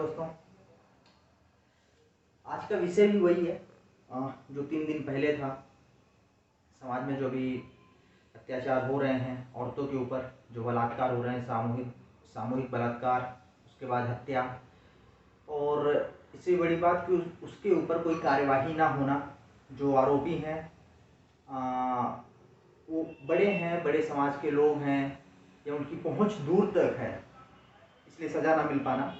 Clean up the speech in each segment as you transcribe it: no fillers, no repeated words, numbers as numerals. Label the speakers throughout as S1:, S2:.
S1: दोस्तों, आज का विषय भी वही है जो 3 दिन पहले था। समाज में जो भी अत्याचार हो रहे हैं औरतों के ऊपर, जो बलात्कार हो रहे हैं, सामूहिक बलात्कार, उसके बाद हत्या, और इससे बड़ी बात कि उसके ऊपर कोई कार्यवाही ना होना। जो आरोपी हैं वो बड़े हैं, बड़े समाज के लोग हैं या उनकी पहुंच दूर तक है, इसलिए सज़ा ना मिल पाना।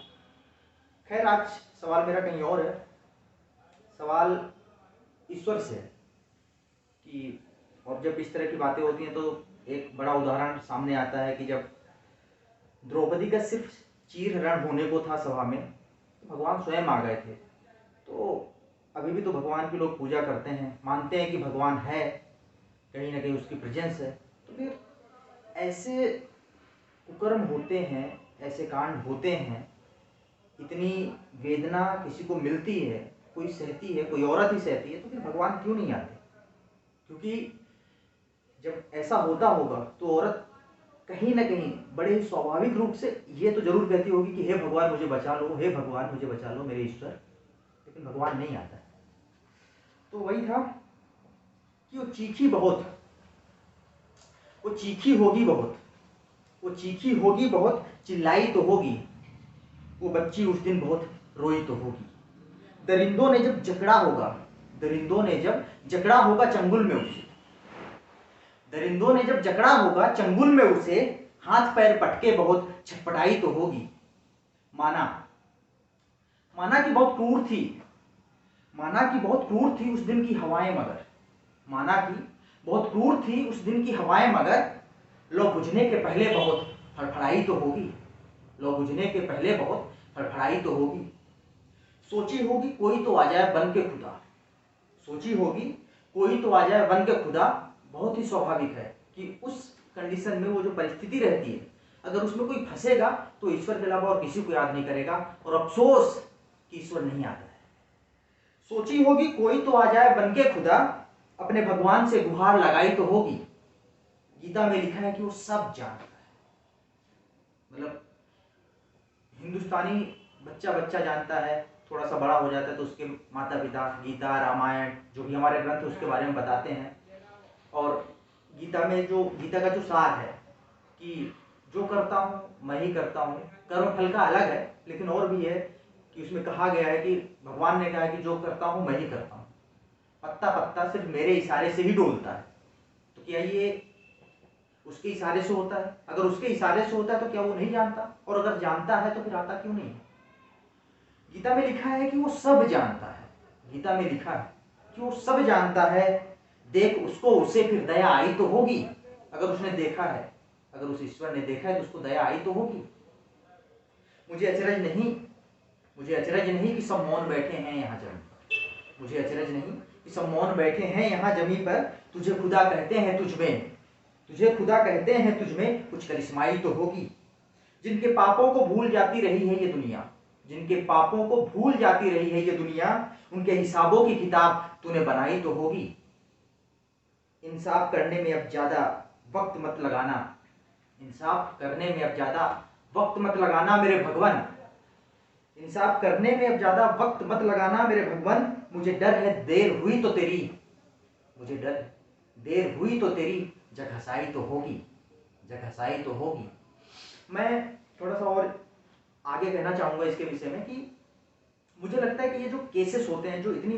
S1: खैर, आज सवाल मेरा कहीं और है। सवाल ईश्वर से है कि और जब इस तरह की बातें होती हैं तो एक बड़ा उदाहरण सामने आता है कि जब द्रौपदी का सिर्फ चीरहरण होने को था सभा में, तो भगवान स्वयं आ गए थे। तो अभी भी तो भगवान की लोग पूजा करते हैं, मानते हैं कि भगवान है, कहीं ना कहीं उसकी प्रेजेंस है। तो फिर ऐसे कुकर्म होते हैं, ऐसे कांड होते हैं, इतनी वेदना किसी को मिलती है, कोई सहती है, कोई औरत ही सहती है, तो फिर भगवान क्यों नहीं आते? क्योंकि जब ऐसा होता होगा तो औरत कहीं ना कहीं बड़े स्वाभाविक रूप से ये तो जरूर कहती होगी कि हे भगवान मुझे बचा लो, हे भगवान मुझे बचा लो, मेरे ईश्वर। लेकिन भगवान नहीं आता। तो वही था कि वो चीखी बहुत, वो चीखी होगी बहुत, वो चीखी होगी बहुत, चिल्लाई तो होगी, वो बच्ची उस दिन बहुत रोई तो होगी। दरिंदों ने जब जकड़ा होगा, दरिंदों ने जब जकड़ा होगा चंगुल में उसे, दरिंदों ने जब जकड़ा होगा चंगुल में उसे, हाथ पैर पटके बहुत छटपटाई तो होगी। माना माना कि बहुत क्रूर थी, माना कि बहुत क्रूर थी उस दिन की हवाएं, मगर माना कि बहुत क्रूर थी उस दिन की हवाएं, मगर लो बुझने के पहले बहुत फड़फड़ाई तो होगी, लो बुझने के पहले बहुत फड़फड़ाई तो होगी। सोची होगी कोई तो आ जाए बन के खुदा, सोची होगी कोई तो आ जाए बन के खुदा। बहुत ही स्वाभाविक है कि उस कंडीशन में वो जो परिस्थिति रहती है, अगर उसमें कोई फंसेगा तो ईश्वर के अलावा और किसी को याद नहीं करेगा, और अफसोस कि ईश्वर नहीं आता है। सोची होगी कोई तो आ जाए बन के खुदा, अपने भगवान से गुहार लगाई तो होगी। गीता में लिखा है कि वो सब जानता है, मतलब हिंदुस्तानी बच्चा बच्चा जानता है, थोड़ा सा बड़ा हो जाता है तो उसके माता पिता गीता, रामायण, जो भी हमारे ग्रंथ है उसके बारे में बताते हैं। और गीता में जो गीता का जो सार है कि जो करता हूँ मैं ही करता हूँ, कर्म फल का अलग है, लेकिन और भी है कि उसमें कहा गया है कि भगवान ने कहा है कि जो करता हूँ मैं ही करता हूँ, पत्ता पत्ता सिर्फ मेरे इशारे से ही डोलता है। तो क्या ये उसके इशारे से होता है? अगर उसके इशारे से होता है तो क्या वो नहीं जानता? और अगर जानता है तो फिर आता क्यों नहीं? गीता में लिखा है कि वो सब जानता है, गीता में लिखा है कि वो सब जानता है, देख उसको, उसे फिर दया आई तो होगी। अगर उसने देखा है, अगर उस ईश्वर ने देखा है तो उसको दया आई तो होगी। मुझे अचरज नहीं कि सब मौन बैठे हैं यहाँ जमीन पर, मुझे अचरज नहीं कि सब मौन बैठे हैं यहाँ जमीन पर। तुझे खुदा कहते हैं तुझ में, तुझे खुदा कहते हैं तुझ में कुछ करिश्माई तो होगी। जिनके पापों को भूल जाती रही है ये दुनिया, जिनके पापों को भूल जाती रही है ये दुनिया, उनके हिसाबों की किताब तूने बनाई तो होगी। इंसाफ करने में अब ज्यादा वक्त मत लगाना, इंसाफ करने में अब ज्यादा वक्त मत लगाना मेरे भगवान, इंसाफ करने में अब ज्यादा वक्त मत लगाना मेरे भगवान। मुझे डर है देर हुई तो तेरी, मुझे डर है देर हुई तो तेरी जग हसाई तो होगी, जग हसाई तो होगी। मैं थोड़ा सा और आगे कहना चाहूंगा इसके विषय में कि मुझे लगता है कि ये जो केसेस होते हैं, जो इतनी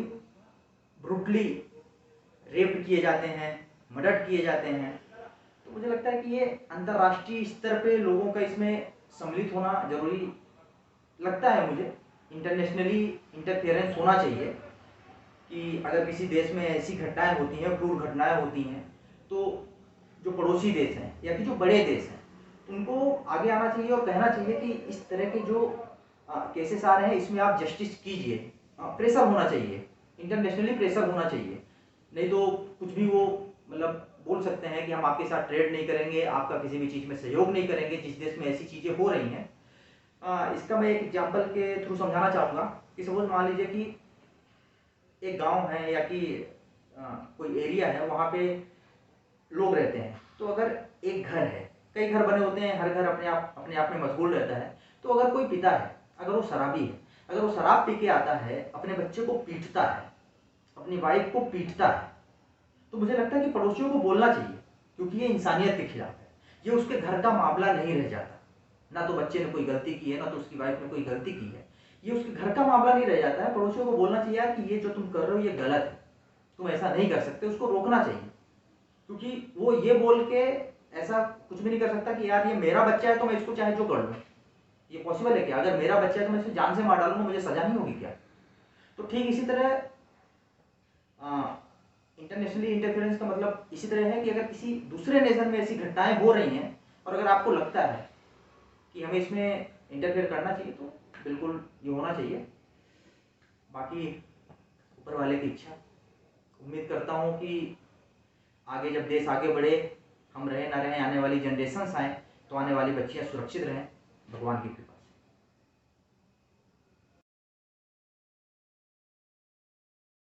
S1: ब्रूटली रेप किए जाते हैं, मर्डर किए जाते हैं, तो मुझे लगता है कि ये अंतर्राष्ट्रीय स्तर पे लोगों का इसमें सम्मिलित होना जरूरी लगता है मुझे। इंटरनेशनली इंटरफेरेंस होना चाहिए कि अगर किसी देश में ऐसी घटनाएं होती हैं, क्रूर घटनाएं होती हैं, तो जो पड़ोसी देश हैं या कि जो बड़े देश हैं उनको आगे आना चाहिए और कहना चाहिए कि इस तरह के जो केसेस आ रहे हैं इसमें आप जस्टिस कीजिए। प्रेशर होना चाहिए, इंटरनेशनली प्रेशर होना चाहिए। नहीं तो कुछ भी वो मतलब बोल सकते हैं कि हम आपके साथ ट्रेड नहीं करेंगे, आपका किसी भी चीज़ में सहयोग नहीं करेंगे जिस देश में ऐसी चीज़ें हो रही हैं। इसका मैं एक एग्जाम्पल के थ्रू समझाना चाहूँगा कि सपोज मान लीजिए कि एक गांव है या कि कोई एरिया है, वहाँ पे लोग रहते हैं। तो अगर एक घर है, कई घर बने होते हैं, हर घर अपने आप में मशगूल रहता है। तो अगर कोई पिता है अगर वो शराबी है, अगर वो शराब पी के आता है, अपने बच्चे को पीटता है, अपनी वाइफ को पीटता है, तो मुझे लगता है कि पड़ोसियों को बोलना चाहिए, क्योंकि ये इंसानियत के खिलाफ है। ये उसके घर का मामला नहीं रह जाता, ना तो बच्चे ने कोई गलती की है, ना तो उसकी वाइफ ने कोई गलती की है, ये उसके घर का मामला नहीं रह जाता है। पड़ोसियों को बोलना चाहिए यार कि ये जो तुम कर रहे हो ये गलत है, तुम ऐसा नहीं कर सकते, उसको रोकना चाहिए। क्योंकि वो ये बोल के ऐसा कुछ भी नहीं कर सकता कि यार ये मेरा बच्चा है तो मैं इसको चाहे जो कर लूँ। ये पॉसिबल है क्या? अगर मेरा बच्चा है तो मैं इसे जान से मार डालूंगा, मुझे सजा नहीं होगी क्या? तो ठीक इसी तरह इंटरनेशनली इंटरफेरेंस का मतलब इसी तरह है कि अगर किसी दूसरे नेशन में ऐसी घटनाएं हो रही हैं और अगर आपको लगता है कि हमें इसमें इंटरफेयर करना चाहिए, तो बिल्कुल ये होना चाहिए। बाकी ऊपर वाले की इच्छा। उम्मीद करता हूँ कि आगे जब देश आगे बढ़े, हम रहें ना रहें, आने वाली जनरेशन्स आएँ, तो आने वाली बच्चियाँ सुरक्षित रहें। भगवान की कृपा।